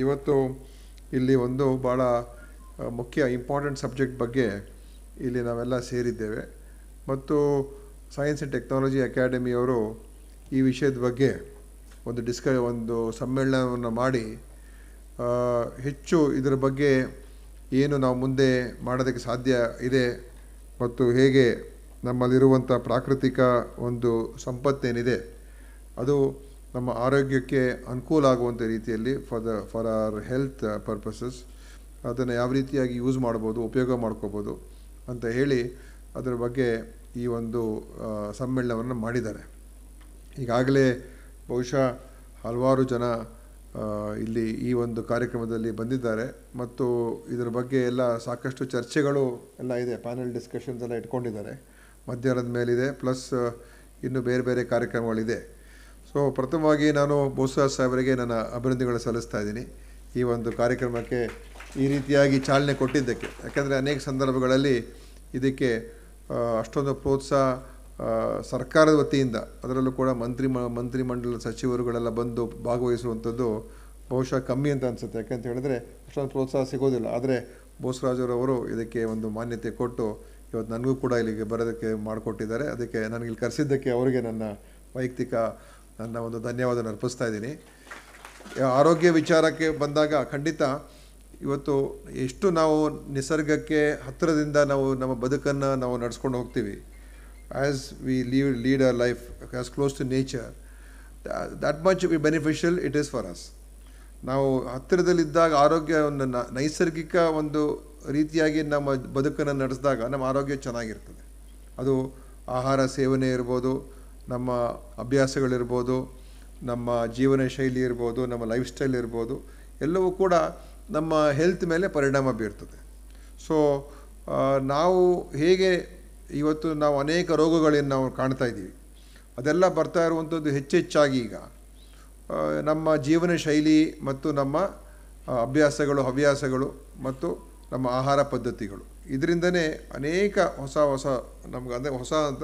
ಇವತ್ತು ಇಲ್ಲಿ ಒಂದು ಭಾಳ ಮುಖ್ಯ ಇಂಪಾರ್ಟೆಂಟ್ ಸಬ್ಜೆಕ್ಟ್ ಬಗ್ಗೆ ಇಲ್ಲಿ ನಾವೆಲ್ಲ ಸೇರಿದ್ದೇವೆ ಮತ್ತು ಸೈನ್ಸ್ ಆ್ಯಂಡ್ ಟೆಕ್ನಾಲಜಿ ಅಕಾಡೆಮಿಯವರು ಈ ವಿಷಯದ ಬಗ್ಗೆ ಒಂದು ಸಮ್ಮೇಳನವನ್ನು ಮಾಡಿ ಹೆಚ್ಚು ಇದರ ಬಗ್ಗೆ ಏನು ನಾವು ಮುಂದೆ ಮಾಡೋದಕ್ಕೆ ಸಾಧ್ಯ ಇದೆ ಮತ್ತು ಹೇಗೆ ನಮ್ಮಲ್ಲಿರುವಂಥ ಪ್ರಾಕೃತಿಕ ಒಂದು ಸಂಪತ್ತೇನಿದೆ ಅದು ನಮ್ಮ ಆರೋಗ್ಯಕ್ಕೆ ಅನುಕೂಲ ಆಗುವಂಥ ರೀತಿಯಲ್ಲಿ ಫಾರ್ ಅವರ್ ಹೆಲ್ತ್ ಪರ್ಪಸಸ್ ಅದನ್ನು ಯಾವ ರೀತಿಯಾಗಿ ಯೂಸ್ ಮಾಡ್ಬೋದು, ಉಪಯೋಗ ಮಾಡ್ಕೋಬೋದು ಅಂತ ಹೇಳಿ ಅದರ ಬಗ್ಗೆ ಈ ಒಂದು ಸಮ್ಮೇಳನವನ್ನು ಮಾಡಿದ್ದಾರೆ. ಈಗಾಗಲೇ ಬಹುಶಃ ಹಲವಾರು ಜನ ಇಲ್ಲಿ ಈ ಒಂದು ಕಾರ್ಯಕ್ರಮದಲ್ಲಿ ಬಂದಿದ್ದಾರೆ ಮತ್ತು ಇದರ ಬಗ್ಗೆ ಎಲ್ಲ ಸಾಕಷ್ಟು ಚರ್ಚೆಗಳು ಎಲ್ಲ ಇದೆ, ಪ್ಯಾನಲ್ ಡಿಸ್ಕಷನ್ಸ್ ಎಲ್ಲ ಇಟ್ಕೊಂಡಿದ್ದಾರೆ. ಮಧ್ಯಾಹ್ನದ ಮೇಲಿದೆ, ಪ್ಲಸ್ ಇನ್ನು ಬೇರೆ ಬೇರೆ ಕಾರ್ಯಕ್ರಮಗಳಿದೆ. ಸೊ ಪ್ರಥಮವಾಗಿ ನಾನು ಬೋಸರಾಜ್ ಸಾಹೇಬರಿಗೆ ನನ್ನ ಅಭಿನಂದನೆಗಳು ಸಲ್ಲಿಸ್ತಾ ಇದ್ದೀನಿ ಈ ಒಂದು ಕಾರ್ಯಕ್ರಮಕ್ಕೆ ಈ ರೀತಿಯಾಗಿ ಚಾಲನೆ ಕೊಟ್ಟಿದ್ದಕ್ಕೆ. ಯಾಕಂದರೆ ಅನೇಕ ಸಂದರ್ಭಗಳಲ್ಲಿ ಇದಕ್ಕೆ ಅಷ್ಟೊಂದು ಪ್ರೋತ್ಸಾಹ ಸರ್ಕಾರದ ವತಿಯಿಂದ, ಅದರಲ್ಲೂ ಕೂಡ ಮಂತ್ರಿಮಂಡಲ ಸಚಿವರುಗಳೆಲ್ಲ ಬಂದು ಭಾಗವಹಿಸುವಂಥದ್ದು ಬಹುಶಃ ಕಮ್ಮಿ ಅಂತ ಅನಿಸುತ್ತೆ. ಯಾಕಂತ ಹೇಳಿದ್ರೆ ಅಷ್ಟೊಂದು ಪ್ರೋತ್ಸಾಹ ಸಿಗೋದಿಲ್ಲ. ಆದರೆ ಬೋಸರಾಜರವರು ಇದಕ್ಕೆ ಒಂದು ಮಾನ್ಯತೆ ಕೊಟ್ಟು ಇವತ್ತು ನನಗೂ ಕೂಡ ಇಲ್ಲಿಗೆ ಬರೋದಕ್ಕೆ ಮಾಡಿಕೊಟ್ಟಿದ್ದಾರೆ. ಅದಕ್ಕೆ ನನಗೆ ಕರೆಸಿದ್ದಕ್ಕೆ ಅವರಿಗೆ ನನ್ನ ವೈಯಕ್ತಿಕ ಒಂದು ಧನ್ಯವಾದ ಅರ್ಪಿಸ್ತಾ ಇದ್ದೀನಿ. ಆರೋಗ್ಯ ವಿಚಾರಕ್ಕೆ ಬಂದಾಗ ಖಂಡಿತ ಇವತ್ತು ಎಷ್ಟು ನಾವು ನಿಸರ್ಗಕ್ಕೆ ಹತ್ತಿರದಿಂದ ನಾವು ನಮ್ಮ ಬದುಕನ್ನು ನಾವು ನಡೆಸ್ಕೊಂಡು ಹೋಗ್ತೀವಿ, as we lead a life as close to nature, that much beneficial it is for us. ನಾವು ಹತ್ತಿರದಲ್ಲಿದ್ದಾಗ ಆರೋಗ್ಯವನ್ನು ನೈಸರ್ಗಿಕ ಒಂದು ರೀತಿಯಾಗಿ ನಮ್ಮ ಬದುಕನ್ನು ನಡೆಸಿದಾಗ ನಮ್ಮ ಆರೋಗ್ಯ ಚೆನ್ನಾಗಿರ್ತದೆ. ಅದು ಆಹಾರ ಸೇವನೆ ಇರ್ಬೋದು, ನಮ್ಮ ಅಭ್ಯಾಸಗಳಿರ್ಬೋದು, ನಮ್ಮ ಜೀವನ ಶೈಲಿ ಇರ್ಬೋದು, ನಮ್ಮ ಲೈಫ್ ಸ್ಟೈಲ್ ಇರ್ಬೋದು, ಎಲ್ಲವೂ ಕೂಡ ನಮ್ಮ ಹೆಲ್ತ್ ಮೇಲೆ ಪರಿಣಾಮ ಬೀರ್ತದೆ. ಸೊ ನಾವು ಹೇಗೆ ಇವತ್ತು ನಾವು ಅನೇಕ ರೋಗಗಳನ್ನು ನಾವು ಕಾಣ್ತಾ ಇದ್ದೀವಿ, ಅದೆಲ್ಲ ಬರ್ತಾ ಇರುವಂಥದ್ದು ಹೆಚ್ಚೆಚ್ಚಾಗಿ ಈಗ ನಮ್ಮ ಜೀವನ ಶೈಲಿ ಮತ್ತು ನಮ್ಮ ಹವ್ಯಾಸಗಳು ಮತ್ತು ನಮ್ಮ ಆಹಾರ ಪದ್ಧತಿಗಳು, ಇದರಿಂದನೇ ಅನೇಕ ಹೊಸ ನಮ್ಗೆ ಅಂದರೆ ಹೊಸ ಅಂತ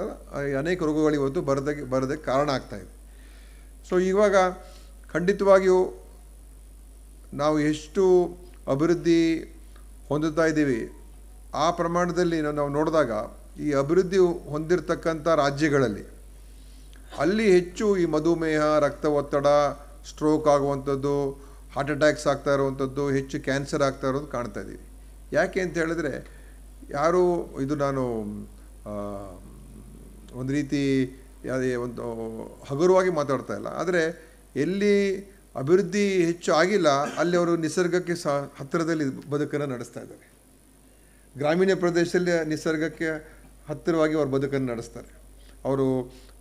ಅನೇಕ ರೋಗಗಳು ಇವತ್ತು ಬರೋದಕ್ಕೆ ಕಾರಣ ಆಗ್ತಾಯಿದೆ. ಸೊ ಇವಾಗ ಖಂಡಿತವಾಗಿಯೂ ನಾವು ಎಷ್ಟು ಅಭಿವೃದ್ಧಿ ಹೊಂದುತ್ತಾ ಇದ್ದೀವಿ ಆ ಪ್ರಮಾಣದಲ್ಲಿ ನಾವು ನೋಡಿದಾಗ ಈ ಅಭಿವೃದ್ಧಿ ಹೊಂದಿರತಕ್ಕಂಥ ರಾಜ್ಯಗಳಲ್ಲಿ ಅಲ್ಲಿ ಹೆಚ್ಚು ಈ ಮಧುಮೇಹ, ರಕ್ತ ಒತ್ತಡ, ಸ್ಟ್ರೋಕ್ ಆಗುವಂಥದ್ದು, ಹಾರ್ಟ್ ಅಟ್ಯಾಕ್ಸ್ ಆಗ್ತಾ ಇರುವಂಥದ್ದು, ಹೆಚ್ಚು ಕ್ಯಾನ್ಸರ್ ಆಗ್ತಾ ಇರೋದು ಕಾಣ್ತಾ ಇದ್ದೀವಿ. ಯಾಕೆ ಅಂತ ಹೇಳಿದ್ರೆ ಯಾರು ಇದು ನಾನು ಒಂದು ರೀತಿ ಒಂದು ಹಗುರವಾಗಿ ಮಾತಾಡ್ತಾ ಇಲ್ಲ, ಆದರೆ ಎಲ್ಲಿ ಅಭಿವೃದ್ಧಿ ಹೆಚ್ಚು ಆಗಿಲ್ಲ ಅಲ್ಲಿ ಅವರು ನಿಸರ್ಗಕ್ಕೆ ಹತ್ತಿರದಲ್ಲಿ ಬದುಕನ್ನು ನಡೆಸ್ತಾ ಇದ್ದಾರೆ. ಗ್ರಾಮೀಣ ಪ್ರದೇಶದಲ್ಲಿ ನಿಸರ್ಗಕ್ಕೆ ಹತ್ತಿರವಾಗಿ ಅವರು ಬದುಕನ್ನು ನಡೆಸ್ತಾರೆ. ಅವರು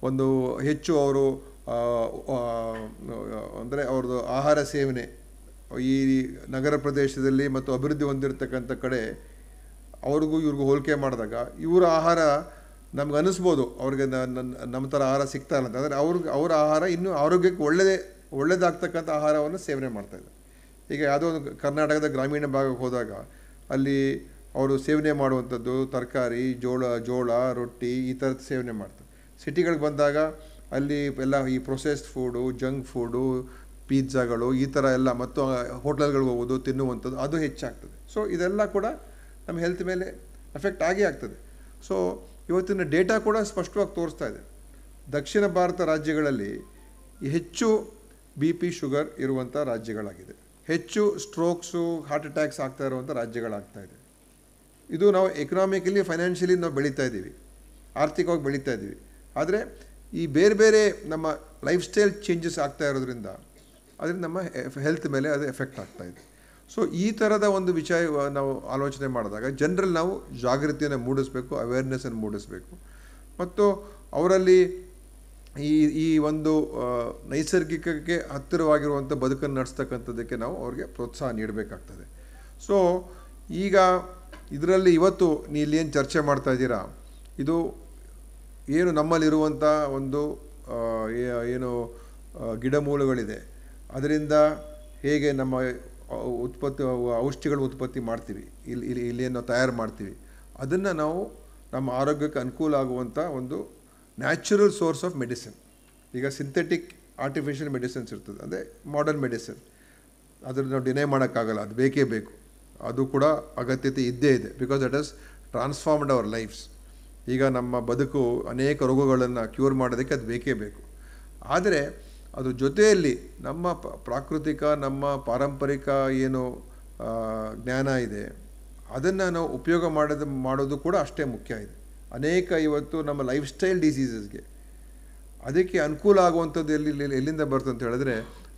ಒಂದು ಹೆಚ್ಚು ಅವರು ಅಂದರೆ ಅವ್ರದ್ದು ಆಹಾರ ಸೇವನೆ ಈ ನಗರ ಪ್ರದೇಶದಲ್ಲಿ ಮತ್ತು ಅಭಿವೃದ್ಧಿ ಹೊಂದಿರತಕ್ಕಂಥ ಕಡೆ ಅವ್ರಿಗೂ ಇವ್ರಿಗೂ ಹೋಲಿಕೆ ಮಾಡಿದಾಗ ಇವರ ಆಹಾರ ನಮ್ಗೆ ಅನ್ನಿಸ್ಬೋದು ಅವ್ರಿಗೆ ನಮ್ಮ ಥರ ಆಹಾರ ಸಿಗ್ತಾ ಇಲ್ಲ ಅಂತ. ಆದರೆ ಅವರ ಆಹಾರ ಇನ್ನೂ ಆರೋಗ್ಯಕ್ಕೆ ಒಳ್ಳೆಯದಾಗ್ತಕ್ಕಂಥ ಆಹಾರವನ್ನು ಸೇವನೆ ಮಾಡ್ತಾಯಿದ್ದಾರೆ. ಈಗ ಯಾವುದೋ ಒಂದು ಕರ್ನಾಟಕದ ಗ್ರಾಮೀಣ ಭಾಗಕ್ಕೆ ಹೋದಾಗ ಅಲ್ಲಿ ಅವರು ಸೇವನೆ ಮಾಡುವಂಥದ್ದು ತರಕಾರಿ, ಜೋಳ, ರೊಟ್ಟಿ ಈ ಥರದ್ದು ಸೇವನೆ ಮಾಡ್ತಾರೆ. ಸಿಟಿಗಳಿಗೆ ಬಂದಾಗ ಅಲ್ಲಿ ಎಲ್ಲ ಈ ಪ್ರೊಸೆಸ್ಡ್ ಫುಡು, ಜಂಕ್ ಫುಡು, ಪಿಜ್ಜಾಗಳು ಈ ಥರ ಎಲ್ಲ ಮತ್ತು ಹೋಟೆಲ್ಗಳಿಗೆ ಹೋಗೋದು, ತಿನ್ನುವಂಥದ್ದು ಅದು ಹೆಚ್ಚಾಗ್ತದೆ. ಸೊ ಇದೆಲ್ಲ ಕೂಡ ನಮ್ಮ ಹೆಲ್ತ್ ಮೇಲೆ ಎಫೆಕ್ಟ್ ಆಗೇ ಆಗ್ತದೆ. ಸೊ ಇವತ್ತಿನ ಡೇಟಾ ಕೂಡ ಸ್ಪಷ್ಟವಾಗಿ ತೋರಿಸ್ತಾ ಇದೆ. ದಕ್ಷಿಣ ಭಾರತ ರಾಜ್ಯಗಳಲ್ಲಿ ಹೆಚ್ಚು BP, ಶುಗರ್ ಇರುವಂಥ ರಾಜ್ಯಗಳಾಗಿದೆ. ಹೆಚ್ಚು ಸ್ಟ್ರೋಕ್ಸು, ಹಾರ್ಟ್ ಅಟ್ಯಾಕ್ಸ್ ಆಗ್ತಾ ಇರುವಂಥ ರಾಜ್ಯಗಳಾಗ್ತಾಯಿದೆ. ಇದು ನಾವು ಎಕನಾಮಿಕಲಿ, ಫೈನಾನ್ಷಿಯಲಿ ನಾವು ಬೆಳೀತಾ ಇದ್ದೀವಿ, ಆರ್ಥಿಕವಾಗಿ ಬೆಳೀತಾ ಇದ್ದೀವಿ. ಆದರೆ ಈ ಬೇರೆ ನಮ್ಮ ಲೈಫ್ ಸ್ಟೈಲ್ ಚೇಂಜಸ್ ಆಗ್ತಾ ಇರೋದ್ರಿಂದ ಅದರಿಂದ ನಮ್ಮ ಹೆಲ್ತ್ ಮೇಲೆ ಅದು ಎಫೆಕ್ಟ್ ಆಗ್ತಾಯಿದೆ. ಸೊ ಈ ಥರದ ಒಂದು ವಿಷಯ ನಾವು ಆಲೋಚನೆ ಮಾಡಿದಾಗ ಜನರಲ್ಲಿ ನಾವು ಜಾಗೃತಿಯನ್ನು ಮೂಡಿಸಬೇಕು, ಅವೇರ್ನೆಸ್ಸನ್ನು ಮೂಡಿಸಬೇಕು ಮತ್ತು ಅವರಲ್ಲಿ ಈ ಒಂದು ನೈಸರ್ಗಿಕಕ್ಕೆ ಹತ್ತಿರವಾಗಿರುವಂಥ ಬದುಕನ್ನು ನಡೆಸ್ತಕ್ಕಂಥದ್ದಕ್ಕೆ ನಾವು ಅವ್ರಿಗೆ ಪ್ರೋತ್ಸಾಹ ನೀಡಬೇಕಾಗ್ತದೆ. ಸೊ ಈಗ ಇದರಲ್ಲಿ ಇವತ್ತು ಇಲ್ಲಿ ಏನು ಚರ್ಚೆ ಮಾಡ್ತಾ ಇದ್ದೀರಾ, ಇದು ಏನು ನಮ್ಮಲ್ಲಿರುವಂಥ ಒಂದು ಏನು ಗಿಡಮೂಲಗಳಿದೆ ಅದರಿಂದ ಹೇಗೆ ನಮ್ಮ ಔಷಧಿಗಳು ಉತ್ಪತ್ತಿ ಮಾಡ್ತೀವಿ, ಇಲ್ಲಿ ನಾವು ತಯಾರು ಮಾಡ್ತೀವಿ, ಅದನ್ನು ನಾವು ನಮ್ಮ ಆರೋಗ್ಯಕ್ಕೆ ಅನುಕೂಲ ಆಗುವಂಥ ಒಂದು ನ್ಯಾಚುರಲ್ ಸೋರ್ಸ್ ಆಫ್ ಮೆಡಿಸಿನ್. ಈಗ ಸಿಂಥೆಟಿಕ್ ಆರ್ಟಿಫಿಷಿಯಲ್ ಮೆಡಿಸಿನ್ಸ್ ಇರ್ತದೆ, ಅಂದರೆ ಮಾಡರ್ನ್ ಮೆಡಿಸಿನ್. ಅದ್ರಲ್ಲಿ ನಾವು ಡಿನೈ ಮಾಡೋಕ್ಕಾಗಲ್ಲ, ಅದು ಬೇಕೇ ಬೇಕು, ಅದು ಕೂಡ ಅಗತ್ಯತೆ ಇದ್ದೇ ಇದೆ. Because that has transformed our lives. ಈಗ ನಮ್ಮ ಬದುಕು ಅನೇಕ ರೋಗಗಳನ್ನು ಕ್ಯೂರ್ ಮಾಡೋದಕ್ಕೆ ಅದು ಬೇಕೇ ಬೇಕು. ಆದರೆ ಅದು ಜೊತೆಯಲ್ಲಿ ನಮ್ಮ ಪ್ರಾಕೃತಿಕ, ನಮ್ಮ ಪಾರಂಪರಿಕ ಏನು ಜ್ಞಾನ ಇದೆ ಅದನ್ನು ನಾವು ಉಪಯೋಗ ಮಾಡೋದು ಕೂಡ ಅಷ್ಟೇ ಮುಖ್ಯ ಇದೆ. ಅನೇಕ ಇವತ್ತು ನಮ್ಮ ಲೈಫ್ ಸ್ಟೈಲ್ ಡಿಸೀಸಸ್ಗೆ ಅದಕ್ಕೆ ಅನುಕೂಲ ಆಗುವಂಥದ್ದು ಎಲ್ಲಿಂದ ಬರ್ತದೆ ಅಂತ ಹೇಳಿದ್ರೆ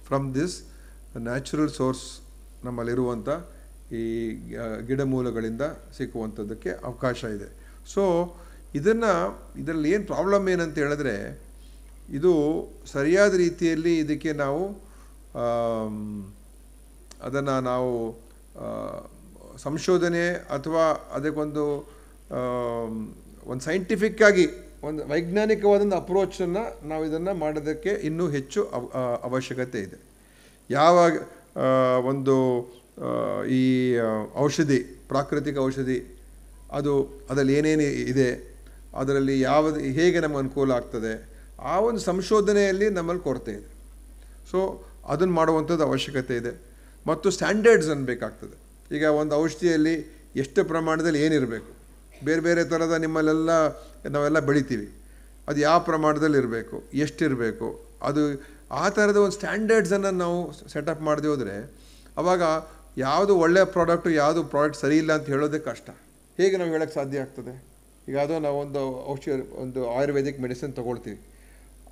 ಫ್ರಮ್ ದಿಸ್ ನ್ಯಾಚುರಲ್ ಸೋರ್ಸ್, ನಮ್ಮಲ್ಲಿರುವಂಥ ಈ ಗಿಡಮೂಲಗಳಿಂದ ಸಿಕ್ಕುವಂಥದ್ದಕ್ಕೆ ಅವಕಾಶ ಇದೆ. ಸೊ ಇದರಲ್ಲಿ ಏನು ಪ್ರಾಬ್ಲಮ್ ಏನಂತ ಹೇಳಿದ್ರೆ, ಇದು ಸರಿಯಾದ ರೀತಿಯಲ್ಲಿ ಇದಕ್ಕೆ ನಾವು ಅದನ್ನು ನಾವು ಸಂಶೋಧನೆ ಅಥವಾ ಅದಕ್ಕೊಂದು ಸೈಂಟಿಫಿಕ್ಕಾಗಿ ಒಂದು ವೈಜ್ಞಾನಿಕವಾದಂಥ ಅಪ್ರೋಚನ್ನು ನಾವು ಇದನ್ನು ಮಾಡೋದಕ್ಕೆ ಇನ್ನೂ ಹೆಚ್ಚು ಅವಶ್ಯಕತೆ ಇದೆ. ಯಾವ ಒಂದು ಈ ಔಷಧಿ, ಪ್ರಾಕೃತಿಕ ಔಷಧಿ, ಅದರಲ್ಲಿ ಏನೇನು ಇದೆ, ಅದರಲ್ಲಿ ಹೇಗೆ ನಮಗೆ ಅನುಕೂಲ ಆಗ್ತದೆ, ಆ ಒಂದು ಸಂಶೋಧನೆಯಲ್ಲಿ ನಮ್ಮಲ್ಲಿ ಕೊರತೆ ಇದೆ. ಸೊ ಅದನ್ನು ಮಾಡುವಂಥದ್ದು ಅವಶ್ಯಕತೆ ಇದೆ. ಮತ್ತು ಸ್ಟ್ಯಾಂಡರ್ಡ್ಸ್ ಅನ್ಬೇಕಾಗ್ತದೆ. ಈಗ ಒಂದು ಔಷಧಿಯಲ್ಲಿ ಎಷ್ಟು ಪ್ರಮಾಣದಲ್ಲಿ ಏನಿರಬೇಕು, ಬೇರೆ ಬೇರೆ ಥರದ ನಾವೆಲ್ಲ ಬೆಳಿತೀವಿ, ಅದು ಯಾವ ಪ್ರಮಾಣದಲ್ಲಿ ಇರಬೇಕು, ಎಷ್ಟಿರಬೇಕು, ಅದು ಆ ಥರದ ಒಂದು ಸ್ಟ್ಯಾಂಡರ್ಡ್ಸನ್ನು ನಾವು ಸೆಟಪ್ ಮಾಡದೆ ಹೋದರೆ ಆವಾಗ ಯಾವುದು ಒಳ್ಳೆಯ ಪ್ರಾಡಕ್ಟು, ಯಾವುದು ಪ್ರಾಡಕ್ಟ್ ಸರಿ ಇಲ್ಲ ಅಂತ ಹೇಳೋದೇ ಕಷ್ಟ. ಹೇಗೆ ನಾವು ಹೇಳೋಕ್ಕೆ ಸಾಧ್ಯ ಆಗ್ತದೆ? ಈಗ ನಾವೊಂದು ಒಂದು ಆಯುರ್ವೇದಿಕ್ ಮೆಡಿಸಿನ್ ತೊಗೊಳ್ತೀವಿ,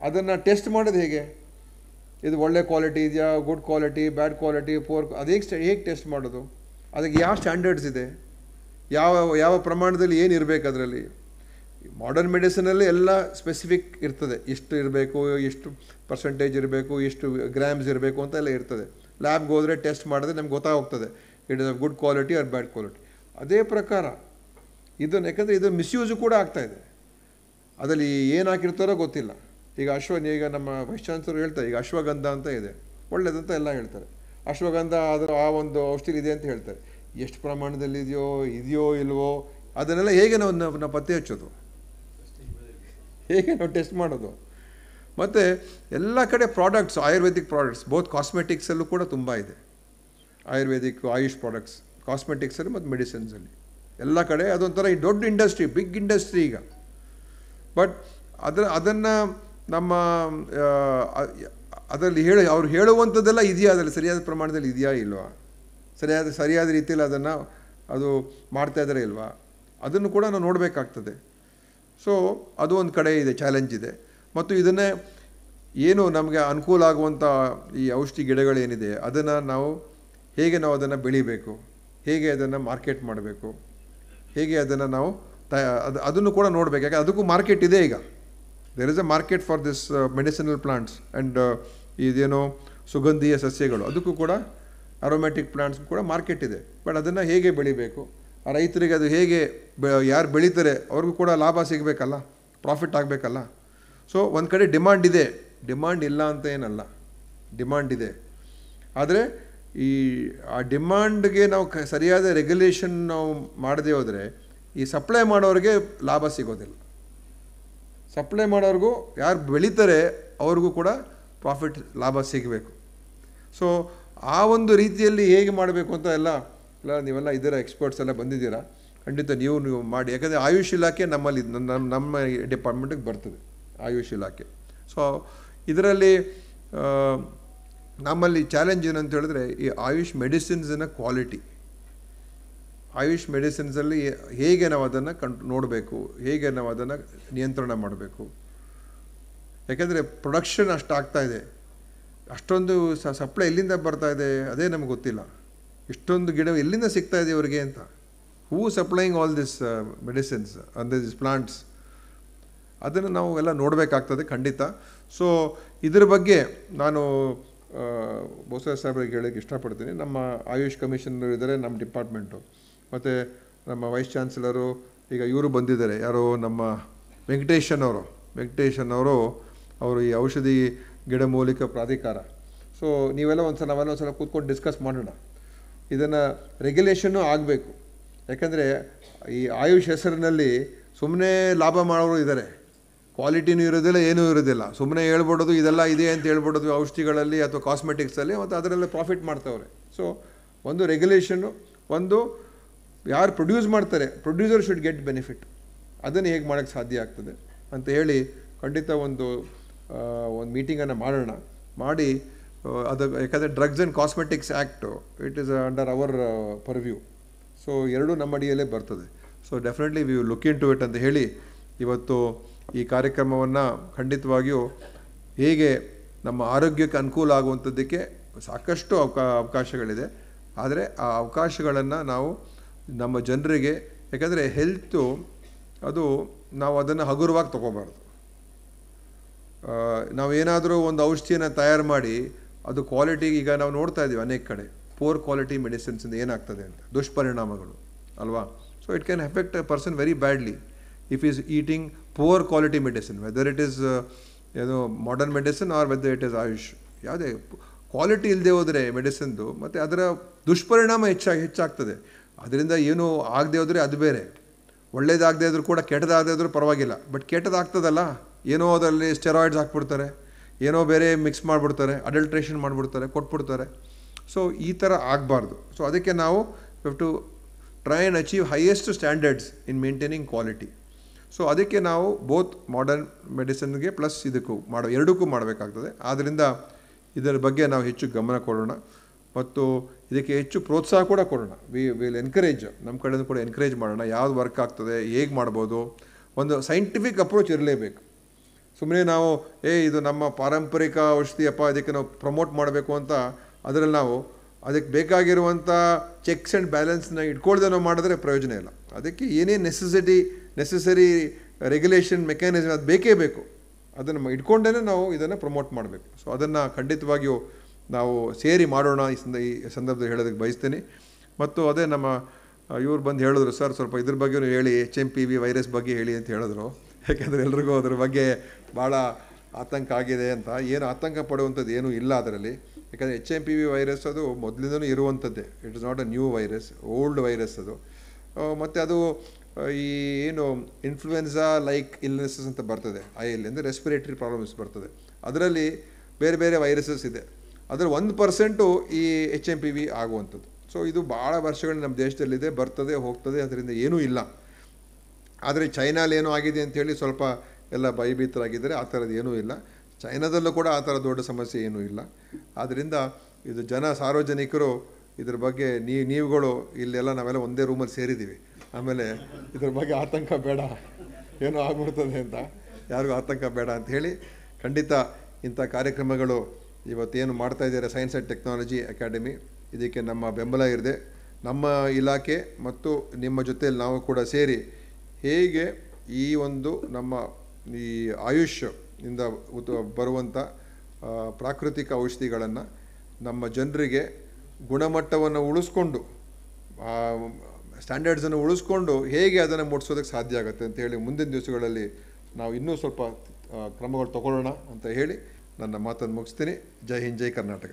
ಅದನ್ನು ಟೆಸ್ಟ್ ಮಾಡೋದು ಹೇಗೆ? ಇದು ಒಳ್ಳೆ ಕ್ವಾಲಿಟಿ ಇದೆಯಾ, ಗುಡ್ ಕ್ವಾಲಿಟಿ, ಬ್ಯಾಡ್ ಕ್ವಾಲಿಟಿ, ಅದು ಹೇಗೆ ಟೆಸ್ಟ್ ಮಾಡೋದು? ಅದಕ್ಕೆ ಯಾವ ಸ್ಟ್ಯಾಂಡರ್ಡ್ಸ್ ಇದೆ, ಯಾವ ಪ್ರಮಾಣದಲ್ಲಿ ಏನಿರಬೇಕು ಅದರಲ್ಲಿ? ಮಾಡರ್ನ್ ಮೆಡಿಸಿನಲ್ಲಿ ಎಲ್ಲ ಸ್ಪೆಸಿಫಿಕ್ ಇರ್ತದೆ, ಎಷ್ಟು ಇರಬೇಕು, ಎಷ್ಟು ಪರ್ಸೆಂಟೇಜ್ ಇರಬೇಕು, ಎಷ್ಟು ಗ್ರಾಮ್ಸ್ ಇರಬೇಕು ಅಂತ ಎಲ್ಲ ಇರ್ತದೆ. ಲ್ಯಾಬ್ಗೆ ಹೋದರೆ ಟೆಸ್ಟ್ ಮಾಡಿದ್ರೆ ನಮ್ಗೆ ಗೊತ್ತಾಗೋಗ್ತದೆ it is a good quality or bad quality. ಅದೇ ಪ್ರಕಾರ ಯಾಕಂದರೆ ಇದು ಮಿಸ್ಯೂಸು ಕೂಡ ಆಗ್ತಾಯಿದೆ. ಅದರಲ್ಲಿ ಏನು ಹಾಕಿರ್ತಾರೋ ಗೊತ್ತಿಲ್ಲ. ಈಗ ನಮ್ಮ ವೈಸ್ ಚಾನ್ಸಲರ್ ಹೇಳ್ತಾರೆ, ಈಗ ಅಶ್ವಗಂಧ ಅಂತ ಇದೆ, ಒಳ್ಳೇದಂತ ಎಲ್ಲ ಹೇಳ್ತಾರೆ. ಅಶ್ವಗಂಧ ಆ ಒಂದು ಔಷಧಿ ಇದೆ ಅಂತ ಹೇಳ್ತಾರೆ. ಎಷ್ಟು ಪ್ರಮಾಣದಲ್ಲಿ ಇದೆಯೋ ಇಲ್ವೋ ಅದನ್ನೆಲ್ಲ ಹೇಗೆ ನಾವು ಪತ್ತೆ ಹಚ್ಚೋದು, ಹೇಗೆ ನಾವು ಟೆಸ್ಟ್ ಮಾಡೋದು? ಮತ್ತು ಎಲ್ಲ ಕಡೆ ಪ್ರಾಡಕ್ಟ್ಸ್, ಆಯುರ್ವೇದಿಕ್ ಪ್ರಾಡಕ್ಟ್ಸ್, ಬೋತ್ ಕಾಸ್ಮೆಟಿಕ್ಸಲ್ಲೂ ಕೂಡ ತುಂಬ ಇದೆ. ಆಯುರ್ವೇದಿಕ್, ಆಯುಷ್ ಪ್ರಾಡಕ್ಟ್ಸ್ ಕಾಸ್ಮೆಟಿಕ್ಸಲ್ಲಿ ಮತ್ತು ಮೆಡಿಸಿನ್ಸಲ್ಲಿ ಎಲ್ಲ ಕಡೆ ಅದೊಂಥರ ಈ ದೊಡ್ಡ ಇಂಡಸ್ಟ್ರಿ, ಬಿಗ್ ಇಂಡಸ್ಟ್ರಿ ಈಗ. ಬಟ್ ಅದನ್ನು ನಮ್ಮ ಅದರಲ್ಲಿ ಅವ್ರು ಹೇಳುವಂಥದ್ದೆಲ್ಲ ಇದೆಯಾ, ಅದರಲ್ಲಿ ಸರಿಯಾದ ಪ್ರಮಾಣದಲ್ಲಿ ಇದೆಯಾ ಇಲ್ವಾ, ಸರಿಯಾದ ರೀತಿಯಲ್ಲಿ ಅದು ಮಾಡ್ತಾಯಿದ್ದಾರೆ ಇಲ್ವಾ, ಅದನ್ನು ಕೂಡ ನಾವು ನೋಡಬೇಕಾಗ್ತದೆ. ಸೊ ಅದು ಒಂದು ಕಡೆ ಇದೆ, ಚಾಲೆಂಜ್ ಇದೆ. ಮತ್ತು ಇದನ್ನೇ ಏನು ನಮಗೆ ಅನುಕೂಲ ಆಗುವಂಥ ಈ ಔಷಧಿ ಗಿಡಗಳೇನಿದೆ ಹೇಗೆ ನಾವು ಅದನ್ನು ಬೆಳಿಬೇಕು, ಹೇಗೆ ಅದನ್ನು ಮಾರ್ಕೆಟ್ ಮಾಡಬೇಕು, ಹೇಗೆ ಅದನ್ನು ನಾವು ಅದನ್ನು ಕೂಡ ನೋಡಬೇಕು. ಯಾಕೆ ಅದಕ್ಕೂ ಮಾರ್ಕೆಟ್ ಇದೆ ಈಗ. There is a market for this medicinal plants and ಇದೇನೋ ಸುಗಂಧೀಯ ಸಸ್ಯಗಳು, ಅದಕ್ಕೂ ಕೂಡ ಅರೋಮ್ಯಾಟಿಕ್ ಪ್ಲಾಂಟ್ಸ್ ಕೂಡ ಮಾರ್ಕೆಟ್ ಇದೆ. ಬಟ್ ಅದನ್ನು ಹೇಗೆ ಬೆಳಿಬೇಕು, ಆ ರೈತರಿಗೆ ಅದು ಹೇಗೆ ಯಾರು ಬೆಳೀತಾರೆ ಅವ್ರಿಗೂ ಕೂಡ ಲಾಭ ಸಿಗಬೇಕಲ್ಲ, ಪ್ರಾಫಿಟ್ ಆಗಬೇಕಲ್ಲ. ಸೊ ಒಂದು ಕಡೆ ಡಿಮಾಂಡ್ ಇದೆ, ಡಿಮಾಂಡ್ ಇಲ್ಲ ಅಂತ ಏನಲ್ಲ, ಡಿಮಾಂಡ್ ಇದೆ. ಆದರೆ ಆ ಡಿಮಾಂಡ್ಗೆ ನಾವು ಸರಿಯಾದ ರೆಗ್ಯುಲೇಷನ್ ನಾವು ಮಾಡದೇ ಹೋದರೆ ಈ ಸಪ್ಲೈ ಮಾಡೋರಿಗೆ ಲಾಭ ಸಿಗೋದಿಲ್ಲ. ಸಪ್ಲೈ ಮಾಡೋರಿಗೂ, ಯಾರು ಬೆಳೀತಾರೆ ಅವ್ರಿಗೂ ಕೂಡ ಪ್ರಾಫಿಟ್, ಲಾಭ ಸಿಗಬೇಕು. ಸೊ ಆ ಒಂದು ರೀತಿಯಲ್ಲಿ ಹೇಗೆ ಮಾಡಬೇಕು ಅಂತ ನೀವೆಲ್ಲ ಇದರ ಎಕ್ಸ್ಪರ್ಟ್ಸ್ ಎಲ್ಲ ಬಂದಿದ್ದೀರಾ, ಖಂಡಿತ ನೀವು ಮಾಡಿ. ಯಾಕಂದರೆ ಆಯುಷ್ ಇಲಾಖೆ ನಮ್ಮಲ್ಲಿ ನಮ್ಮ ಡಿಪಾರ್ಟ್ಮೆಂಟಿಗೆ ಬರ್ತದೆ, ಆಯುಷ್ ಇಲಾಖೆ. ಸೊ ಇದರಲ್ಲಿ ನಮ್ಮಲ್ಲಿ ಚಾಲೆಂಜ್ ಏನಂತ ಹೇಳಿದ್ರೆ ಈ ಆಯುಷ್ ಮೆಡಿಸಿನ್ಸಿನ ಕ್ವಾಲಿಟಿ, ಆಯುಷ್ ಮೆಡಿಸಿನ್ಸಲ್ಲಿ ಹೇಗೆ ನಾವು ಅದನ್ನು ನೋಡಬೇಕು, ಹೇಗೆ ನಾವು ಅದನ್ನು ನಿಯಂತ್ರಣ ಮಾಡಬೇಕು. ಯಾಕೆಂದರೆ ಪ್ರೊಡಕ್ಷನ್ ಅಷ್ಟು ಆಗ್ತಾಯಿದೆ, ಅಷ್ಟೊಂದು ಸಪ್ಲೈ ಎಲ್ಲಿಂದ ಬರ್ತಾಯಿದೆ ಅದೇ ನಮ್ಗೆ ಗೊತ್ತಿಲ್ಲ. ಇಷ್ಟೊಂದು ಗಿಡ ಎಲ್ಲಿಂದ ಸಿಗ್ತಾ ಇದೆ ಇವರಿಗೆ ಅಂತ. ಹೂ ಸಪ್ಲೈಯಿಂಗ್ ಆಲ್ ದಿಸ್ ಮೆಡಿಸಿನ್ಸ್ ಅಂದರೆ ದಿಸ್ ಪ್ಲಾಂಟ್ಸ್, ಅದನ್ನು ನಾವು ಎಲ್ಲ ನೋಡಬೇಕಾಗ್ತದೆ ಖಂಡಿತ. ಸೊ ಇದ್ರ ಬಗ್ಗೆ ನಾನು ಬೋಸರಾಜ್ ಸಾಹೇಬ್ರಿಗೆ ಹೇಳೋಕ್ಕೆ ಇಷ್ಟಪಡ್ತೀನಿ. ನಮ್ಮ ಆಯುಷ್ ಕಮಿಷನರ್ ಇದ್ದಾರೆ ನಮ್ಮ ಡಿಪಾರ್ಟ್ಮೆಂಟು, ಮತ್ತು ನಮ್ಮ ವೈಸ್ ಚಾನ್ಸಲರು ಈಗ ಇವರು ಬಂದಿದ್ದಾರೆ, ಯಾರೋ ನಮ್ಮ ವೆಂಕಟೇಶನ್ ಅವರು ಈ ಔಷಧಿ ಗಿಡಮೂಲಿಕ ಪ್ರಾಧಿಕಾರ. ಸೊ ನಾವೆಲ್ಲ ಒಂದ್ಸಲ ಕೂತ್ಕೊಂಡು ಡಿಸ್ಕಸ್ ಮಾಡೋಣ. ಇದನ್ನು ರೆಗ್ಯುಲೇಷನ್ನು ಆಗಬೇಕು. ಯಾಕಂದರೆ ಈ ಆಯುಷ್ ಹೆಸರಿನಲ್ಲಿ ಸುಮ್ಮನೆ ಲಾಭ ಮಾಡೋರು ಇದ್ದಾರೆ, ಕ್ವಾಲಿಟಿನೂ ಇರೋದಿಲ್ಲ, ಏನೂ ಇರೋದಿಲ್ಲ. ಸುಮ್ಮನೆ ಹೇಳ್ಬಿಡೋದು ಇದೆಲ್ಲ ಇದೆ ಅಂತ ಹೇಳ್ಬಿಡೋದು ಔಷಧಿಗಳಲ್ಲಿ ಅಥವಾ ಕಾಸ್ಮೆಟಿಕ್ಸಲ್ಲಿ, ಮತ್ತು ಅದರಲ್ಲೇ ಪ್ರಾಫಿಟ್ ಮಾಡ್ತವ್ರೆ. ಸೊ ಒಂದು ರೆಗ್ಯುಲೇಷನ್ನು, ಒಂದು ಯಾರು ಪ್ರೊಡ್ಯೂಸ್ ಮಾಡ್ತಾರೆ ಪ್ರೊಡ್ಯೂಸರ್ ಶುಡ್ ಗೆಟ್ ಬೆನಿಫಿಟ್, ಅದನ್ನು ಹೇಗೆ ಮಾಡೋಕ್ಕೆ ಸಾಧ್ಯ ಆಗ್ತದೆ ಅಂತ ಹೇಳಿ ಖಂಡಿತ ಒಂದು ಮೀಟಿಂಗನ್ನು ಮಾಡೋಣ. ಮಾಡಿ ಅದು ಯಾಕಂದರೆ drugs and cosmetics act it is under our purview. So ಎರಡೂ ನಮ್ಮ ಅಡಿಯಲ್ಲೇ ಬರ್ತದೆ. So definitely we look into it ಅಂತ ಹೇಳಿ ಇವತ್ತು ಈ ಕಾರ್ಯಕ್ರಮವನ್ನು ಖಂಡಿತವಾಗಿಯೂ ಹೇಗೆ ನಮ್ಮ ಆರೋಗ್ಯಕ್ಕೆ ಅನುಕೂಲ ಆಗುವಂಥದ್ದಕ್ಕೆ ಸಾಕಷ್ಟು ಅವಕಾಶಗಳಿದೆ. ಆದರೆ ಆ ಅವಕಾಶಗಳನ್ನು ನಾವು ನಮ್ಮ ಜನರಿಗೆ, ಯಾಕಂದರೆ ಹೆಲ್ತು ಅದು ನಾವು ಅದನ್ನು ಹಗುರವಾಗಿ ತೊಗೋಬಾರ್ದು. ನಾವೇನಾದರೂ ಒಂದು ಔಷಧಿಯನ್ನು ತಯಾರು ಮಾಡಿ ಅದು ಕ್ವಾಲಿಟಿ, ಈಗ ನಾವು ನೋಡ್ತಾ ಇದ್ದೀವಿ ಅನೇಕ ಕಡೆ ಪೋರ್ ಕ್ವಾಲಿಟಿ ಮೆಡಿಸಿನ್ಸಿಂದ ಏನಾಗ್ತದೆ ಅಂತ ದುಷ್ಪರಿಣಾಮಗಳು ಅಲ್ವಾ. So it can affect a person very badly if is eating poor quality medicine, whether it is ಏನು modern medicine or whether it is Ayush. ಯಾವುದೇ ಕ್ವಾಲಿಟಿ ಇಲ್ಲದೆ ಹೋದರೆ ಮೆಡಿಸಿನ್ದು, ಮತ್ತು ಅದರ ದುಷ್ಪರಿಣಾಮ ಹೆಚ್ಚಾಗ್ತದೆ. ಅದರಿಂದ ಏನು ಆಗದೆ ಹೋದರೆ ಅದು ಬೇರೆ, ಒಳ್ಳೇದಾಗದೇ ಇದ್ರೂ ಕೂಡ ಕೆಟ್ಟದಾಗದೇ ಇದ್ರೂ ಪರವಾಗಿಲ್ಲ. ಬಟ್ ಕೆಟ್ಟದಾಗ್ತದಲ್ಲ, ಏನೋ ಅದರಲ್ಲಿ ಸ್ಟೆರಾಯ್ಡ್ಸ್ ಹಾಕ್ಬಿಡ್ತಾರೆ, ಏನೋ ಬೇರೆ ಮಿಕ್ಸ್ ಮಾಡಿಬಿಡ್ತಾರೆ, ಅಡಲ್ಟ್ರೇಷನ್ ಮಾಡಿಬಿಡ್ತಾರೆ, ಕೊಟ್ಬಿಡ್ತಾರೆ. ಸೊ ಈ ಥರ ಆಗಬಾರ್ದು. ಸೊ ಅದಕ್ಕೆ ನಾವು have to try and achieve highest standards in maintaining quality. So ಅದಕ್ಕೆ ನಾವು ಬೋತ್ ಮಾಡರ್ನ್ ಮೆಡಿಸಿನ್ಗೆ ಪ್ಲಸ್ ಇದಕ್ಕೂ ಎರಡಕ್ಕೂ ಮಾಡಬೇಕಾಗ್ತದೆ. ಆದ್ದರಿಂದ ಇದರ ಬಗ್ಗೆ ನಾವು ಹೆಚ್ಚು ಗಮನ ಕೊಡೋಣ ಮತ್ತು ಇದಕ್ಕೆ ಹೆಚ್ಚು ಪ್ರೋತ್ಸಾಹ ಕೂಡ ಕೊಡೋಣ. ವಿಲ್ ಎನ್ಕರೇಜ್, ನಮ್ಮ ಕಡೆಯಿಂದ ಕೂಡ ಎನ್ಕರೇಜ್ ಮಾಡೋಣ. ಯಾವ್ದು ವರ್ಕ್ ಆಗ್ತದೆ, ಹೇಗೆ ಮಾಡ್ಬೋದು, ಒಂದು ಸೈಂಟಿಫಿಕ್ ಅಪ್ರೋಚ್ ಇರಲೇಬೇಕು. ಸುಮ್ಮನೆ ನಾವು ಇದು ನಮ್ಮ ಪಾರಂಪರಿಕ ಔಷಧಿಯಪ್ಪ, ಇದಕ್ಕೆ ನಾವು ಪ್ರಮೋಟ್ ಮಾಡಬೇಕು ಅಂತ ಅದರಲ್ಲಿ ನಾವು ಅದಕ್ಕೆ ಬೇಕಾಗಿರುವಂಥ ಚೆಕ್ಸ್ ಆ್ಯಂಡ್ ಬ್ಯಾಲೆನ್ಸ್ನ ಇಟ್ಕೊಳ್ದೆ ನಾವು ಮಾಡಿದ್ರೆ ಪ್ರಯೋಜನ ಇಲ್ಲ. ಅದಕ್ಕೆ ಏನೇ ನೆಸೆಸರಿ ರೆಗ್ಯುಲೇಷನ್ ಮೆಕ್ಯಾನಿಸಮ್ ಅದು ಬೇಕೇ ಬೇಕು. ಅದನ್ನು ಇಟ್ಕೊಂಡೇ ನಾವು ಇದನ್ನು ಪ್ರಮೋಟ್ ಮಾಡಬೇಕು. ಸೊ ಅದನ್ನು ಖಂಡಿತವಾಗಿಯೂ ನಾವು ಸೇರಿ ಮಾಡೋಣ ಈ ಸಂದರ್ಭದಲ್ಲಿ ಹೇಳೋದಕ್ಕೆ ಬಯಸ್ತೀನಿ. ಮತ್ತು ಅದೇ ನಮ್ಮ ಇವ್ರು ಬಂದು ಹೇಳಿದ್ರು, ಸರ್ ಸ್ವಲ್ಪ ಇದ್ರ ಬಗ್ಗೆಯೂ ಹೇಳಿ, HMPV ವೈರಸ್ ಬಗ್ಗೆ ಹೇಳಿ ಅಂತ ಹೇಳಿದ್ರು. ಯಾಕೆಂದರೆ ಎಲ್ರಿಗೂ ಅದ್ರ ಬಗ್ಗೆ ಭಾಳ ಆತಂಕ ಆಗಿದೆ ಅಂತ. ಏನು ಆತಂಕ ಪಡುವಂಥದ್ದು ಏನೂ ಇಲ್ಲ ಅದರಲ್ಲಿ. ಯಾಕಂದರೆ HMPV ವೈರಸ್ ಅದು ಮೊದಲಿಂದನೂ ಇರುವಂಥದ್ದೇ. It is not a new virus, old virus ಅದು. ಮತ್ತು ಅದು ಈ ಏನು ಇನ್ಫ್ಲುಯೆನ್ಸಾ ಲೈಕ್ ಇಲ್ನೆಸಸ್ ಅಂತ ಬರ್ತದೆ, IL ಅಂದರೆ ರೆಸ್ಪಿರೇಟರಿ ಪ್ರಾಬ್ಲಮ್ಸ್ ಬರ್ತದೆ. ಅದರಲ್ಲಿ ಬೇರೆ ಬೇರೆ ವೈರಸಸ್ ಇದೆ. ಅದರ 1% ಈ HMPV ಆಗುವಂಥದ್ದು. ಸೊ ಇದು ಭಾಳ ವರ್ಷಗಳು ನಮ್ಮ ದೇಶದಲ್ಲಿದೆ, ಬರ್ತದೆ ಹೋಗ್ತದೆ, ಅದರಿಂದ ಏನೂ ಇಲ್ಲ. ಆದರೆ ಚೈನಾಲಿ ಏನೋ ಆಗಿದೆ ಅಂಥೇಳಿ ಸ್ವಲ್ಪ ಎಲ್ಲ ಭಯಭೀತರಾಗಿದ್ದರೆ, ಆ ಥರದ್ದು ಏನೂ ಇಲ್ಲ. ಚೈನಾದಲ್ಲೂ ಕೂಡ ಆ ಥರ ದೊಡ್ಡ ಸಮಸ್ಯೆ ಏನೂ ಇಲ್ಲ. ಆದ್ದರಿಂದ ಇದು ಸಾರ್ವಜನಿಕರು ಇದ್ರ ಬಗ್ಗೆ ನೀವುಗಳು ಇಲ್ಲೆಲ್ಲ ನಾವೆಲ್ಲ ಒಂದೇ ರೂಮಲ್ಲಿ ಸೇರಿದ್ದೀವಿ. ಆಮೇಲೆ ಇದ್ರ ಬಗ್ಗೆ ಆತಂಕ ಬೇಡ, ಏನೋ ಆಗ್ಬಿಡ್ತದೆ ಅಂತ ಯಾರಿಗೂ ಆತಂಕ ಬೇಡ ಅಂತ ಹೇಳಿ, ಖಂಡಿತ ಇಂಥ ಕಾರ್ಯಕ್ರಮಗಳು ಇವತ್ತೇನು ಮಾಡ್ತಾಯಿದ್ದಾರೆ ಸೈನ್ಸ್ ಆ್ಯಂಡ್ ಟೆಕ್ನಾಲಜಿ ಅಕಾಡೆಮಿ, ಇದಕ್ಕೆ ನಮ್ಮ ಬೆಂಬಲ ಇರದೆ, ನಮ್ಮ ಇಲಾಖೆ ಮತ್ತು ನಿಮ್ಮ ಜೊತೆಯಲ್ಲಿ ನಾವು ಕೂಡ ಸೇರಿ ಹೇಗೆ ಈ ಒಂದು ನಮ್ಮ ಈ ಆಯುಷ್ ಇಂದ ಬರುವಂಥ ಪ್ರಾಕೃತಿಕ ಔಷಧಿಗಳನ್ನು ನಮ್ಮ ಜನರಿಗೆ ಗುಣಮಟ್ಟವನ್ನು ಉಳಿಸ್ಕೊಂಡು, ಸ್ಟ್ಯಾಂಡರ್ಡ್ಸನ್ನು ಉಳಿಸ್ಕೊಂಡು ಹೇಗೆ ಅದನ್ನು ಮುಟ್ಸೋದಕ್ಕೆ ಸಾಧ್ಯ ಆಗುತ್ತೆ ಅಂತ ಹೇಳಿ ಮುಂದಿನ ದಿವಸಗಳಲ್ಲಿ ನಾವು ಇನ್ನೂ ಸ್ವಲ್ಪ ಕ್ರಮಗಳು ತಗೊಳ್ಳೋಣ ಅಂತ ಹೇಳಿ ನನ್ನ ಮಾತನ್ನು ಮುಗಿಸ್ತೀನಿ. ಜೈ ಹಿಂದ್, ಜೈ ಕರ್ನಾಟಕ.